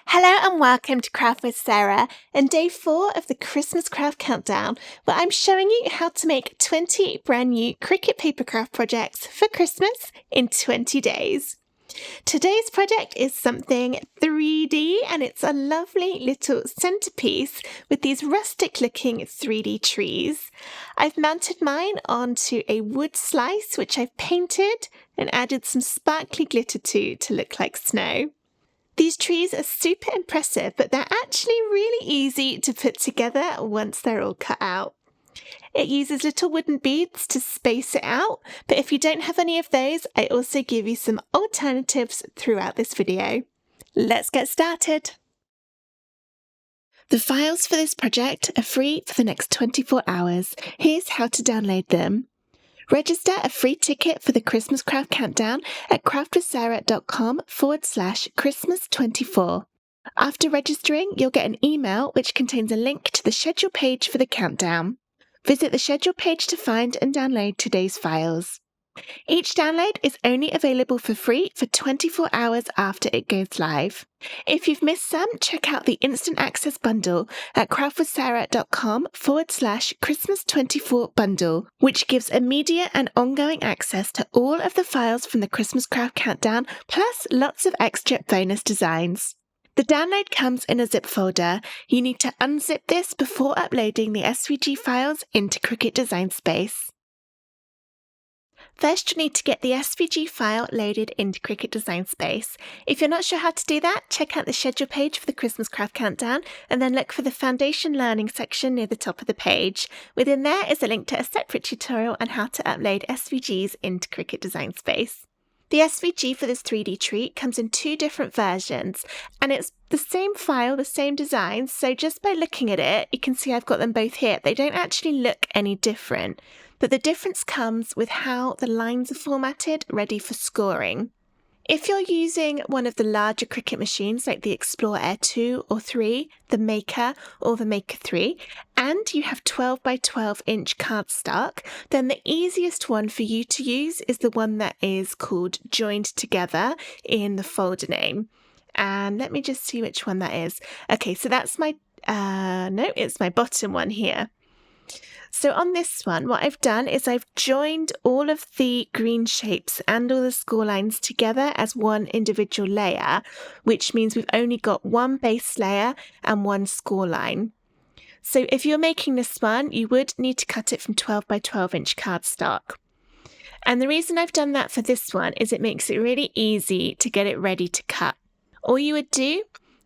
Hello and welcome to Craft with Sarah and day 4 of the Christmas Craft Countdown, where I'm showing you how to make 20 brand new Cricut paper craft projects for Christmas in 20 days. Today's project is something 3D and it's a lovely little centerpiece with these rustic looking 3D trees. I've mounted mine onto a wood slice which I've painted and added some sparkly glitter to look like snow. These trees are super impressive, but they're actually really easy to put together once they're all cut out. It uses little wooden beads to space it out, but if you don't have any of those, I also give you some alternatives throughout this video. Let's get started. The files for this project are free for the next 24 hours. Here's how to download them. Register a free ticket for the Christmas Craft Countdown at craftwithsarah.com/Christmas24. After registering, you'll get an email which contains a link to the schedule page for the countdown. Visit the schedule page to find and download today's files. Each download is only available for free for 24 hours after it goes live. If you've missed some, check out the Instant Access Bundle at craftwithsarah.com/Christmas24 bundle, which gives immediate and ongoing access to all of the files from the Christmas Craft Countdown, plus lots of extra bonus designs. The download comes in a zip folder. You need to unzip this before uploading the SVG files into Cricut Design Space. First, you'll need to get the SVG file loaded into Cricut Design Space. If you're not sure how to do that, check out the schedule page for the Christmas Craft Countdown and then look for the Foundation Learning section near the top of the page. Within there is a link to a separate tutorial on how to upload SVGs into Cricut Design Space. The SVG for this 3D treat comes in 2 different versions, and it's the same file, the same design, so just by looking at it, you can see I've got them both here. They don't actually look any different, but the difference comes with how the lines are formatted, ready for scoring. If you're using one of the larger Cricut machines like the Explore Air 2 or 3, the Maker or the Maker 3, and you have 12 by 12 inch cardstock, then the easiest one for you to use is the one that is called Joined Together in the folder name. And let me just see which one that is. Okay, so that's my, it's my bottom one here. So on this one, what I've done is I've joined all of the green shapes and all the score lines together as one individual layer, which means we've only got one base layer and one score line. So if you're making this one, you would need to cut it from 12 by 12 inch cardstock. And the reason I've done that for this one is it makes it really easy to get it ready to cut. All you would do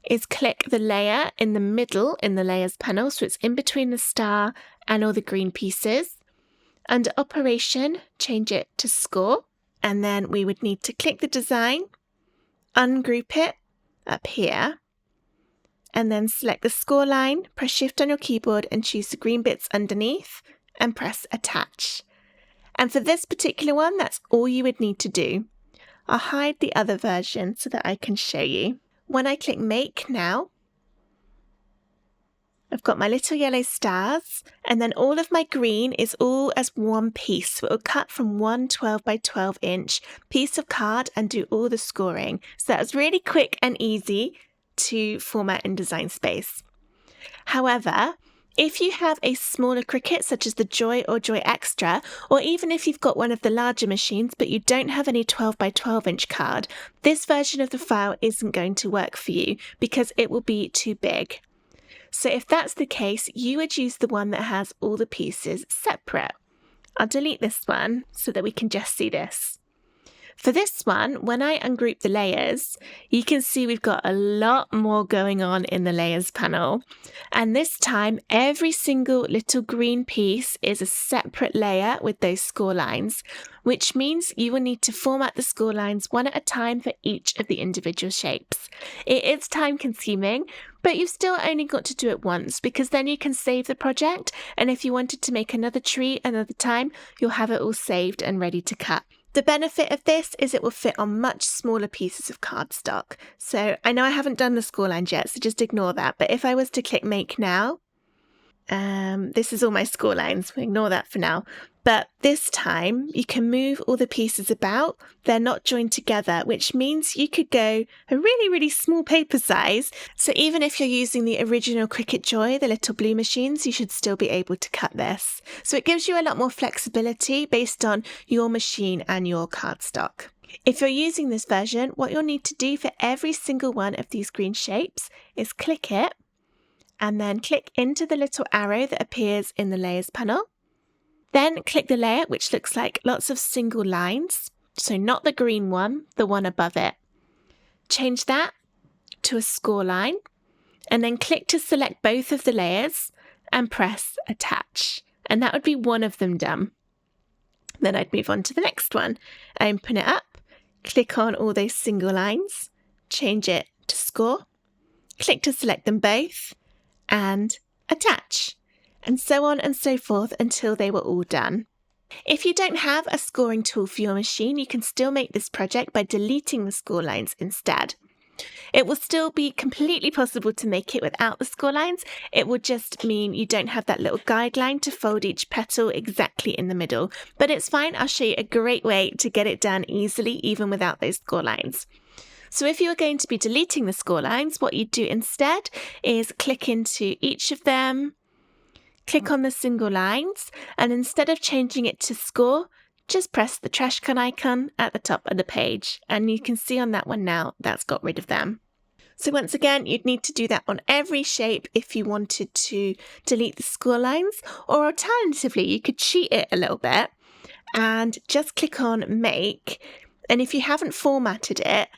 is click the layer in the middle in the layers panel, so it's in between the star and all the green pieces. Under operation, change it to score, and then we would need to click the design, ungroup it up here, and then select the score line, press shift on your keyboard and choose the green bits underneath and press attach. And for this particular one, that's all you would need to do. I'll hide the other version so that I can show you. When I click Make Now, I've got my little yellow stars, and then all of my green is all as one piece. So it will cut from one 12 by 12 inch piece of card and do all the scoring. So that was really quick and easy to format in Design Space. However, if you have a smaller Cricut such as the Joy or Joy Extra, or even if you've got one of the larger machines but you don't have any 12 by 12 inch card, this version of the file isn't going to work for you because it will be too big. So if that's the case, you would use the one that has all the pieces separate. I'll delete this one so that we can just see this. For this one, when I ungroup the layers, you can see we've got a lot more going on in the layers panel. And this time, every single little green piece is a separate layer with those score lines, which means you will need to format the score lines one at a time for each of the individual shapes. It is time consuming, but you've still only got to do it once because then you can save the project. And if you wanted to make another tree another time, you'll have it all saved and ready to cut. The benefit of this is it will fit on much smaller pieces of cardstock. So I know I haven't done the score lines yet, so just ignore that. But if I was to click Make Now, this is all my score lines. Ignore that for now. But this time you can move all the pieces about. They're not joined together, which means you could go a really, really small paper size. So even if you're using the original Cricut Joy, the little blue machines, you should still be able to cut this. So it gives you a lot more flexibility based on your machine and your cardstock. If you're using this version, what you'll need to do for every single one of these green shapes is click it and then click into the little arrow that appears in the layers panel. Then click the layer which looks like lots of single lines, so not the green one, the one above it. Change that to a score line and then click to select both of the layers and press attach. And that would be one of them done. Then I'd move on to the next one. Open it up, click on all those single lines, change it to score, click to select them both and attach. And so on and so forth until they were all done. If you don't have a scoring tool for your machine, you can still make this project by deleting the score lines instead. It will still be completely possible to make it without the score lines. It will just mean you don't have that little guideline to fold each petal exactly in the middle. But it's fine, I'll show you a great way to get it done easily even without those score lines. So if you are going to be deleting the score lines, what you do instead is click into each of them, click on the single lines, and instead of changing it to score, just press the trash can icon at the top of the page. And you can see on that one now, that's got rid of them. So once again, you'd need to do that on every shape if you wanted to delete the score lines, or alternatively, you could cheat it a little bit and just click on make. And if you haven't formatted it,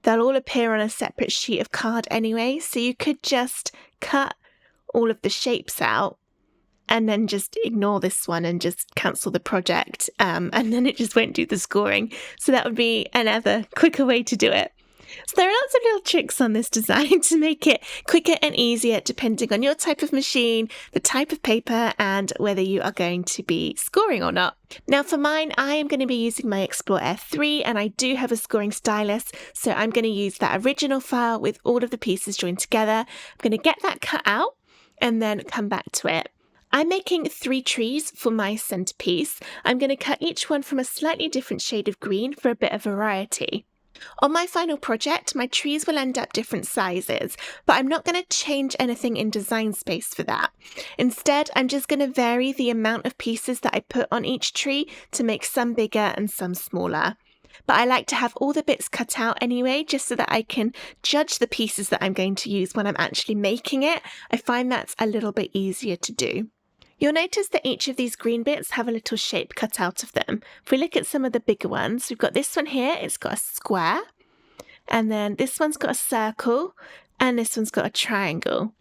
they'll all appear on a separate sheet of card anyway. So you could just cut all of the shapes out and then just ignore this one and just cancel the project, and then it just won't do the scoring. So that would be another quicker way to do it. So there are lots of little tricks on this design to make it quicker and easier depending on your type of machine, the type of paper, and whether you are going to be scoring or not. Now for mine, I am going to be using my Explore Air 3 and I do have a scoring stylus, so I'm going to use that original file with all of the pieces joined together. I'm going to get that cut out and then come back to it. I'm making 3 trees for my centerpiece. I'm going to cut each one from a slightly different shade of green for a bit of variety. On my final project, my trees will end up different sizes, but I'm not going to change anything in Design Space for that. Instead, I'm just going to vary the amount of pieces that I put on each tree to make some bigger and some smaller. But I like to have all the bits cut out anyway, just so that I can judge the pieces that I'm going to use when I'm actually making it. I find that's a little bit easier to do. You'll notice that each of these green bits have a little shape cut out of them. If we look at some of the bigger ones, we've got this one here, it's got a square, and then this one's got a circle, and this one's got a triangle.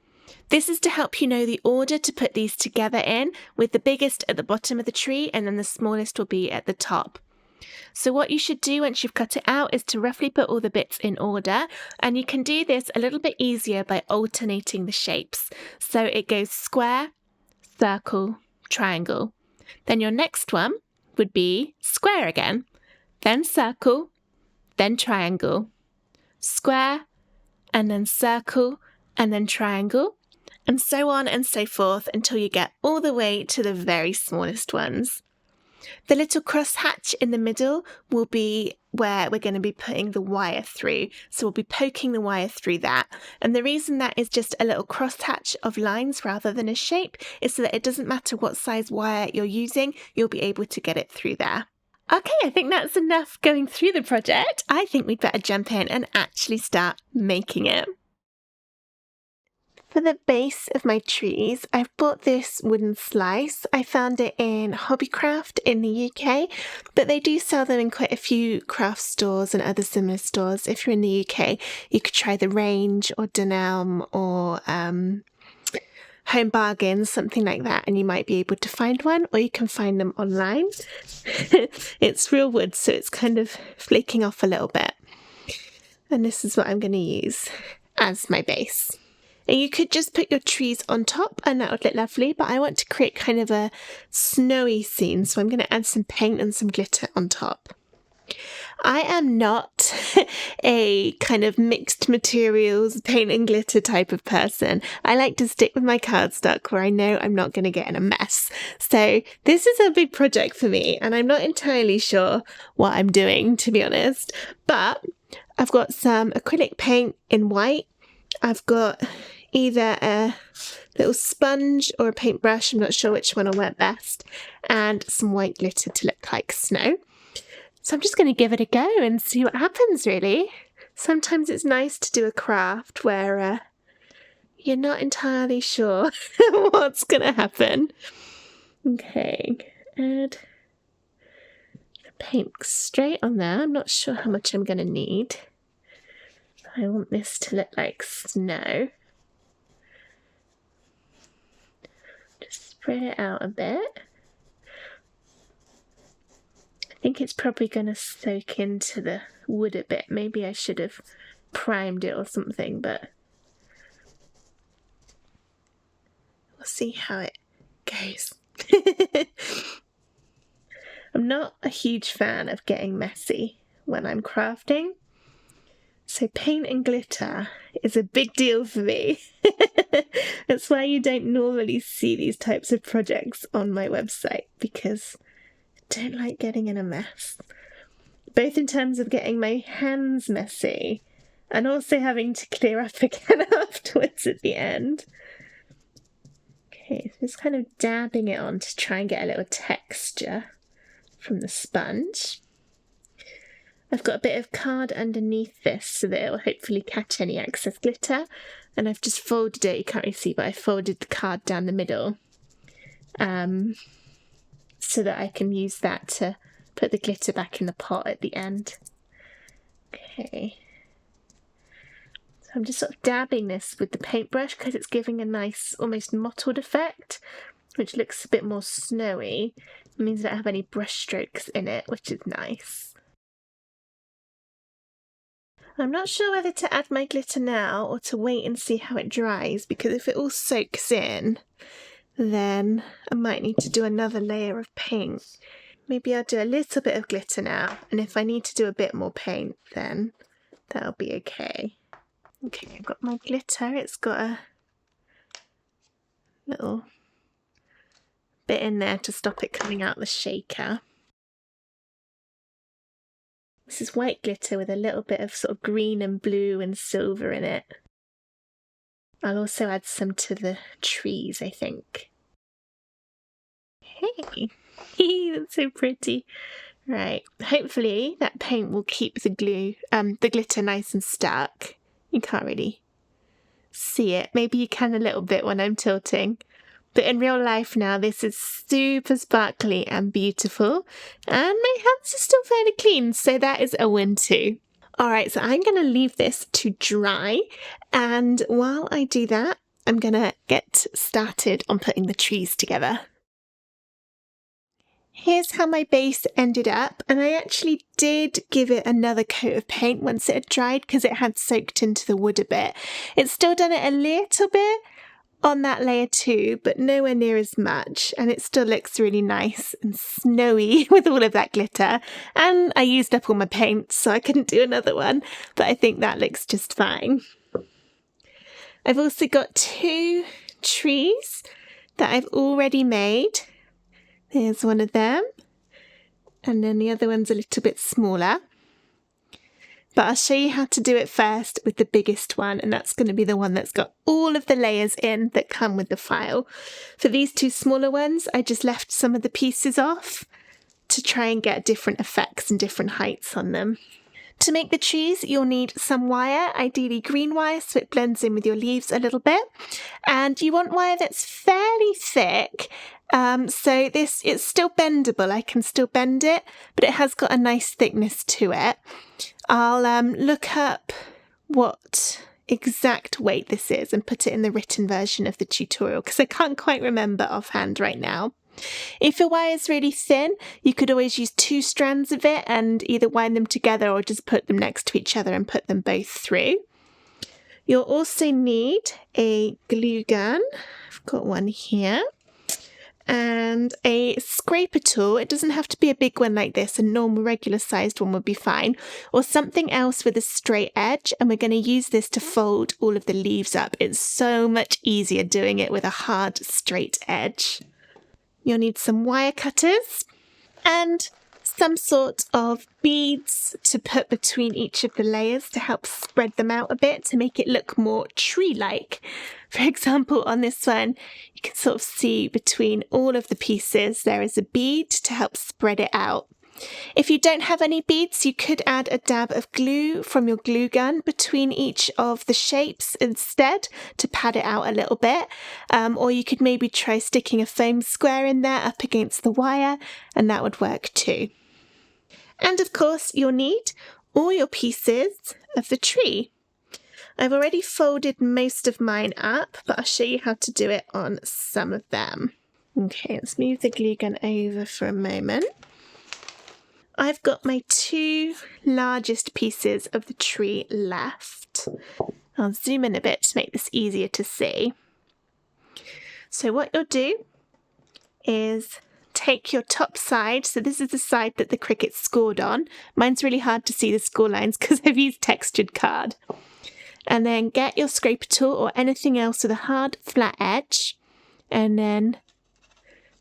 This is to help you know the order to put these together in, with the biggest at the bottom of the tree and then the smallest will be at the top. So what you should do once you've cut it out is to roughly put all the bits in order, and you can do this a little bit easier by alternating the shapes. So it goes square, circle, triangle. Then your next one would be square again, then circle, then triangle, square, and then circle, and then triangle, and so on and so forth until you get all the way to the very smallest ones. The little crosshatch in the middle will be where we're going to be putting the wire through. So we'll be poking the wire through that. And the reason that is just a little crosshatch of lines rather than a shape is so that it doesn't matter what size wire you're using, you'll be able to get it through there. Okay, I think that's enough going through the project. I think we'd better jump in and actually start making it. For the base of my trees, I've bought this wooden slice. I found it in Hobbycraft in the UK, but they do sell them in quite a few craft stores and other similar stores. If you're in the UK, you could try the Range or Dunelm or Home Bargains, something like that, and you might be able to find one, or you can find them online. It's real wood, so it's kind of flaking off a little bit. And this is what I'm going to use as my base. And you could just put your trees on top and that would look lovely, but I want to create kind of a snowy scene, so I'm going to add some paint and some glitter on top. I am not a kind of mixed materials, paint and glitter type of person. I like to stick with my cardstock where I know I'm not going to get in a mess. So this is a big project for me, and I'm not entirely sure what I'm doing, to be honest. But I've got some acrylic paint in white. I've got either a little sponge or a paintbrush, I'm not sure which one will work best, and some white glitter to look like snow. So I'm just going to give it a go and see what happens, really. Sometimes it's nice to do a craft where you're not entirely sure what's going to happen. Okay, add the paint straight on there. I'm not sure how much I'm going to need. I want this to look like snow. Just spread it out a bit. I think it's probably going to soak into the wood a bit. Maybe I should have primed it or something, but we'll see how it goes. I'm not a huge fan of getting messy when I'm crafting, so paint and glitter is a big deal for me. That's why you don't normally see these types of projects on my website, because don't like getting in a mess, both in terms of getting my hands messy and also having to clear up again afterwards at the end. Okay, so just kind of dabbing it on to try and get a little texture from the sponge. I've got a bit of card underneath this so that it will hopefully catch any excess glitter, and I've just folded it. You can't really see, but I folded the card down the middle so that I can use that to put the glitter back in the pot at the end. Okay. So I'm just sort of dabbing this with the paintbrush because it's giving a nice, almost mottled effect, which looks a bit more snowy. It means I don't have any brush strokes in it, which is nice. I'm not sure whether to add my glitter now or to wait and see how it dries, because if it all soaks in, then I might need to do another layer of paint. Maybe I'll do a little bit of glitter now, and if I need to do a bit more paint, then that'll be okay. Okay, I've got my glitter. It's got a little bit in there to stop it coming out the shaker. This is white glitter with a little bit of sort of green and blue and silver in it. I'll also add some to the trees, I think. Hey, that's so pretty. Right, hopefully that paint will keep the glitter nice and stuck. You can't really see it. Maybe you can a little bit when I'm tilting. But in real life now, this is super sparkly and beautiful. And my hands are still fairly clean, so that is a win too. Alright, so I'm going to leave this to dry, and while I do that, I'm going to get started on putting the trees together. Here's how my base ended up, and I actually did give it another coat of paint once it had dried because it had soaked into the wood a bit. It's still done it a little bit on that layer too, but nowhere near as much, and it still looks really nice and snowy with all of that glitter. And I used up all my paint, so I couldn't do another one, but I think that looks just fine. I've also got 2 trees that I've already made. There's one of them, and then the other one's a little bit smaller. But I'll show you how to do it first with the biggest one, and that's going to be the one that's got all of the layers in that come with the file. For these 2 smaller ones, I just left some of the pieces off to try and get different effects and different heights on them. To make the trees, you'll need some wire, ideally green wire, so it blends in with your leaves a little bit. And you want wire that's fairly thick. So it's still bendable. I can still bend it, but it has got a nice thickness to it. I'll look up what exact weight this is and put it in the written version of the tutorial because I can't quite remember offhand right now. If your wire is really thin, you could always use 2 strands of it and either wind them together or just put them next to each other and put them both through. You'll also need a glue gun. I've got one here. and a scraper tool. It doesn't have to be a big one like this, a normal regular sized one would be fine, or something else with a straight edge, and we're going to use this to fold all of the leaves up. It's so much easier doing it with a hard straight edge. You'll need some wire cutters and some sort of beads to put between each of the layers to help spread them out a bit to make it look more tree-like. For example, on this one, you can sort of see between all of the pieces there is a bead to help spread it out. If you don't have any beads, you could add a dab of glue from your glue gun between each of the shapes instead to pad it out a little bit. Or you could maybe try sticking a foam square in there up against the wire, and that would work too. And of course, you'll need all your pieces of the tree. I've already folded most of mine up, but I'll show you how to do it on some of them. Okay, let's move the glue gun over for a moment. I've got my 2 largest pieces of the tree left. I'll zoom in a bit to make this easier to see. So what you'll do is take your top side. So this is the side that the Cricut scored on. Mine's really hard to see the score lines because I've used textured card. And then get your scraper tool or anything else with a hard flat edge, and then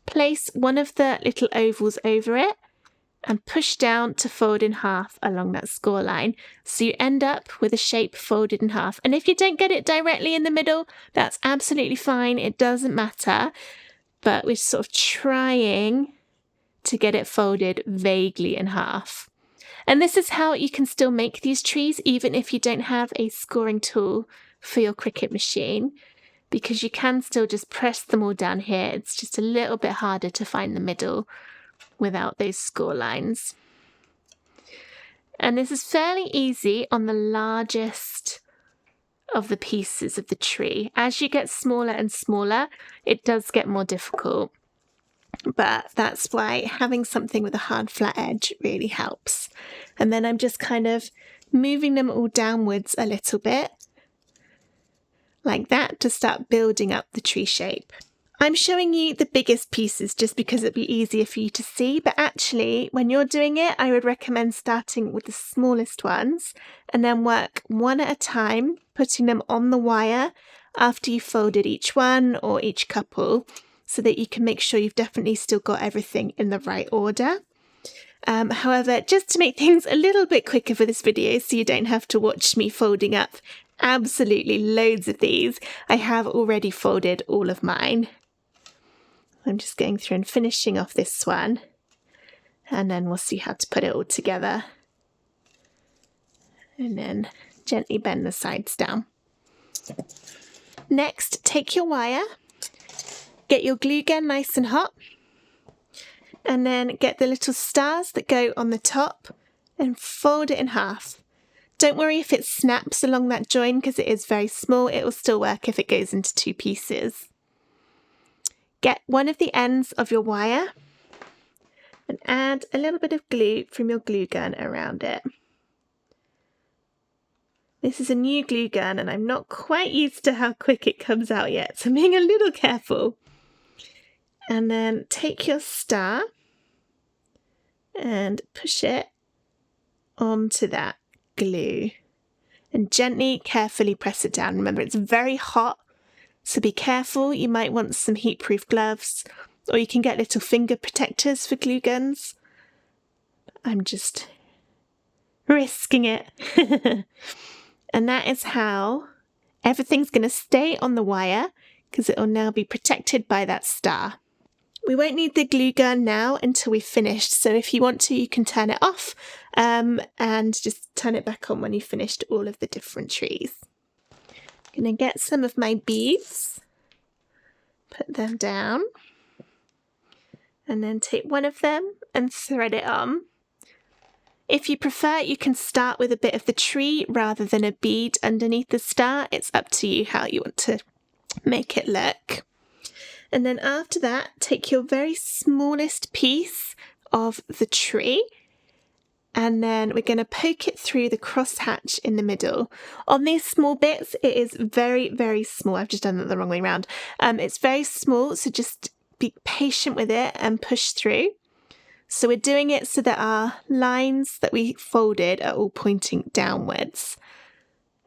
place one of the little ovals over it and push down to fold in half along that score line. So you end up with a shape folded in half. And if you don't get it directly in the middle, that's absolutely fine. It doesn't matter. But we're sort of trying to get it folded vaguely in half. And this is how you can still make these trees, even if you don't have a scoring tool for your Cricut machine, because you can still just press them all down here. It's just a little bit harder to find the middle without those score lines. And this is fairly easy on the largest of the pieces of the tree. As you get smaller and smaller, it does get more difficult. But that's why having something with a hard flat edge really helps. And then I'm just kind of moving them all downwards a little bit, like that, to start building up the tree shape. I'm showing you the biggest pieces just because it'd be easier for you to see, but actually when you're doing it, I would recommend starting with the smallest ones and then work one at a time, putting them on the wire after you've folded each one or each couple, so that you can make sure you've definitely still got everything in the right order. However, just to make things a little bit quicker for this video so you don't have to watch me folding up absolutely loads of these, I have already folded all of mine. I'm just going through and finishing off this one, and then we'll see how to put it all together. And then gently bend the sides down. Next, take your wire, get your glue gun nice and hot, and then get the little stars that go on the top and fold it in half. Don't worry if it snaps along that join because it is very small. It will still work if it goes into 2 pieces. Get one of the ends of your wire and add a little bit of glue from your glue gun around it. This is a new glue gun and I'm not quite used to how quick it comes out yet, so I'm being a little careful. And then take your star and push it onto that glue and gently, carefully press it down. Remember, it's very hot, so be careful. You might want some heat-proof gloves, or you can get little finger protectors for glue guns. I'm just risking it. And that is how everything's going to stay on the wire because it will now be protected by that star. We won't need the glue gun now until we've finished, so if you want to, you can turn it off and just turn it back on when you've finished all of the different trees. I'm going to get some of my beads, put them down, and then take one of them and thread it on. If you prefer, you can start with a bit of the tree rather than a bead underneath the star. It's up to you how you want to make it look. And then after that, take your very smallest piece of the tree, and then we're going to poke it through the crosshatch in the middle. On these small bits, it is very, very small. I've just done that the wrong way around. It's very small, so just be patient with it and push through. So we're doing it so that our lines that we folded are all pointing downwards.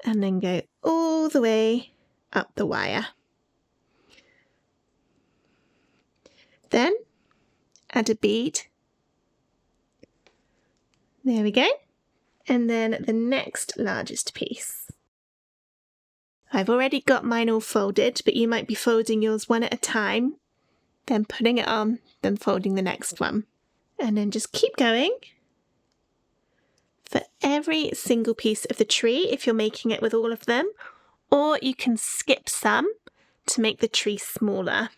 And then go all the way up the wire. Then add a bead. There we go. And then the next largest piece. I've already got mine all folded, but you might be folding yours one at a time, then putting it on, then folding the next one. And then just keep going for every single piece of the tree if you're making it with all of them, or you can skip some to make the tree smaller.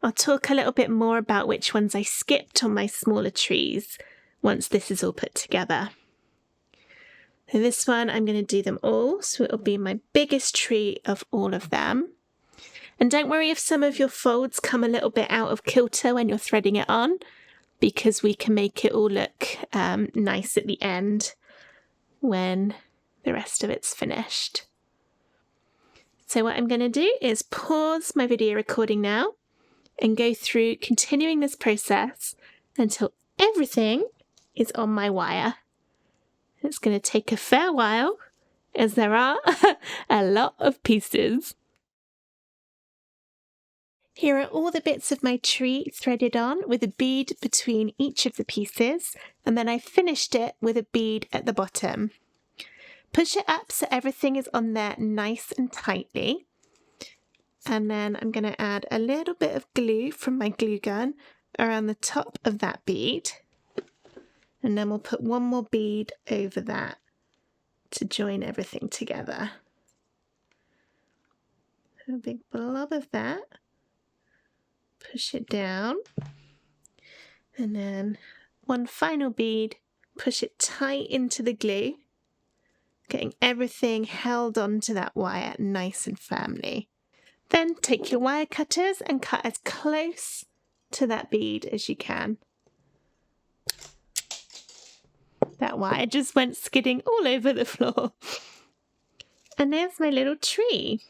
I'll talk a little bit more about which ones I skipped on my smaller trees once this is all put together. So this one, I'm going to do them all, so it'll be my biggest tree of all of them. And don't worry if some of your folds come a little bit out of kilter when you're threading it on, because we can make it all look nice at the end when the rest of it's finished. So what I'm going to do is pause my video recording now and go through continuing this process until everything is on my wire. It's going to take a fair while, as there are a lot of pieces. Here are all the bits of my tree threaded on with a bead between each of the pieces, and then I finished it with a bead at the bottom. Push it up so everything is on there nice and tightly. And then I'm going to add a little bit of glue from my glue gun around the top of that bead. And then we'll put one more bead over that to join everything together. A big blob of that. Push it down. And then one final bead, push it tight into the glue, getting everything held onto that wire nice and firmly. Then take your wire cutters and cut as close to that bead as you can. That wire just went skidding all over the floor. And there's my little tree.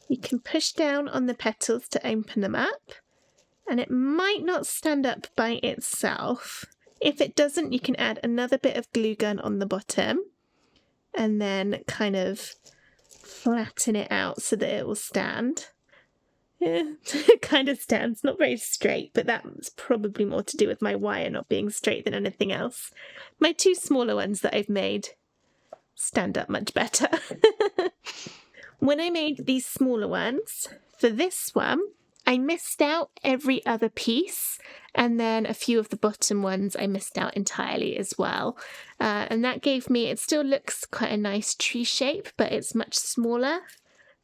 You can push down on the petals to open them up, and it might not stand up by itself. If it doesn't, you can add another bit of glue gun on the bottom and then kind of flatten it out so that it will stand. Yeah, it kind of stands, not very straight, but that's probably more to do with my wire not being straight than anything else. My two smaller ones that I've made stand up much better. When I made these smaller ones, for this one, I missed out every other piece, and then a few of the bottom ones I missed out entirely as well. And that gave me, it still looks quite a nice tree shape, but it's much smaller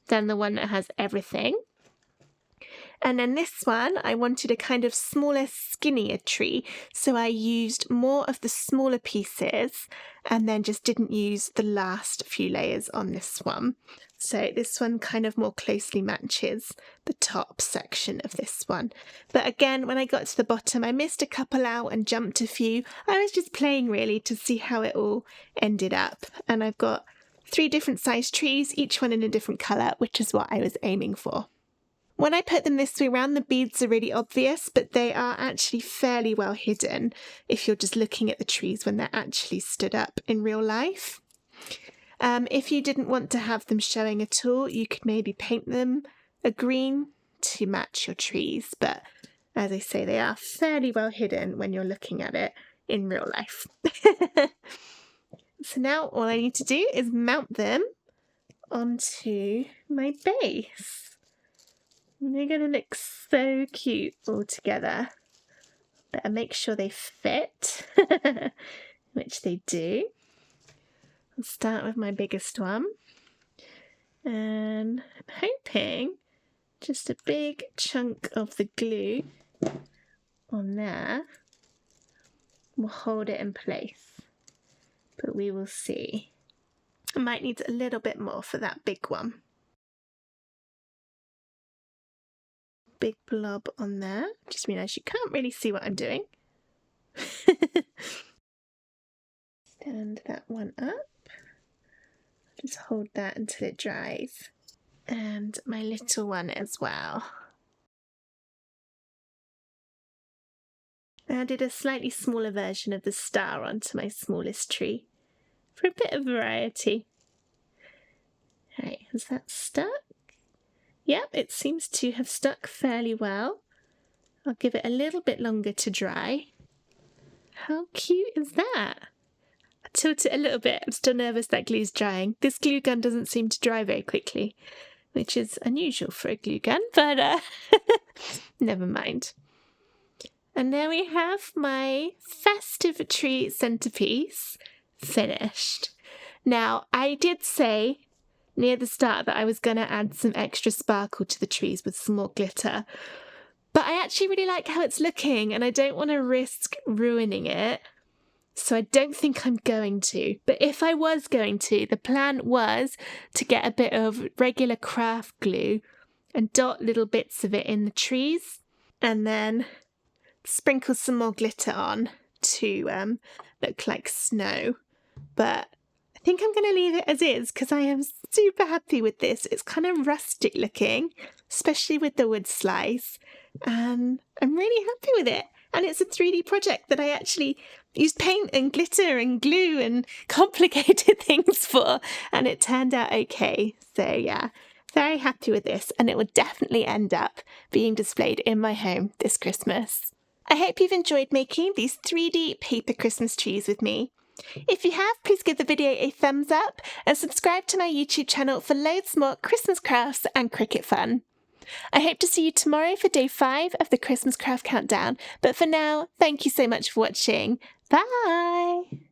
than the one that has everything. And then this one, I wanted a kind of smaller, skinnier tree, so I used more of the smaller pieces and then just didn't use the last few layers on this one. So this one kind of more closely matches the top section of this one. But again, when I got to the bottom, I missed a couple out and jumped a few. I was just playing really to see how it all ended up. And I've got 3 different size trees, each one in a different colour, which is what I was aiming for. When I put them this way around, the beads are really obvious, but they are actually fairly well hidden if you're just looking at the trees when they're actually stood up in real life. If you didn't want to have them showing at all, you could maybe paint them a green to match your trees, but as I say, they are fairly well hidden when you're looking at it in real life. So now all I need to do is mount them onto my base. And they're going to look so cute all together. Better make sure they fit, which they do. I'll start with my biggest one. And I'm hoping just a big chunk of the glue on there will hold it in place. But we will see. I might need a little bit more for that big one. Big blob on there. Just realised you can't really see what I'm doing. Stand that one up. Just hold that until it dries. And my little one as well. I added a slightly smaller version of the star onto my smallest tree for a bit of variety. Right, has that stuck? Yep, it seems to have stuck fairly well. I'll give it a little bit longer to dry. How cute is that? I tilt it a little bit. I'm still nervous that glue's drying. This glue gun doesn't seem to dry very quickly, which is unusual for a glue gun, but never mind. And there we have my festive tree centerpiece finished. Now, I did say near the start that I was going to add some extra sparkle to the trees with some more glitter, but I actually really like how it's looking and I don't want to risk ruining it, so I don't think I'm going to. But if I was going to, the plan was to get a bit of regular craft glue and dot little bits of it in the trees and then sprinkle some more glitter on to look like snow. But I think I'm going to leave it as is because I am super happy with this. It's kind of rustic looking, especially with the wood slice, and I'm really happy with it. And it's a 3D project that I actually used paint and glitter and glue and complicated things for, and it turned out okay. So yeah, very happy with this, and it will definitely end up being displayed in my home this Christmas. I hope you've enjoyed making these 3D paper Christmas trees with me. If you have, please give the video a thumbs up and subscribe to my YouTube channel for loads more Christmas crafts and Cricut fun. I hope to see you tomorrow for day 5 of the Christmas Craft Countdown, but for now, thank you so much for watching. Bye!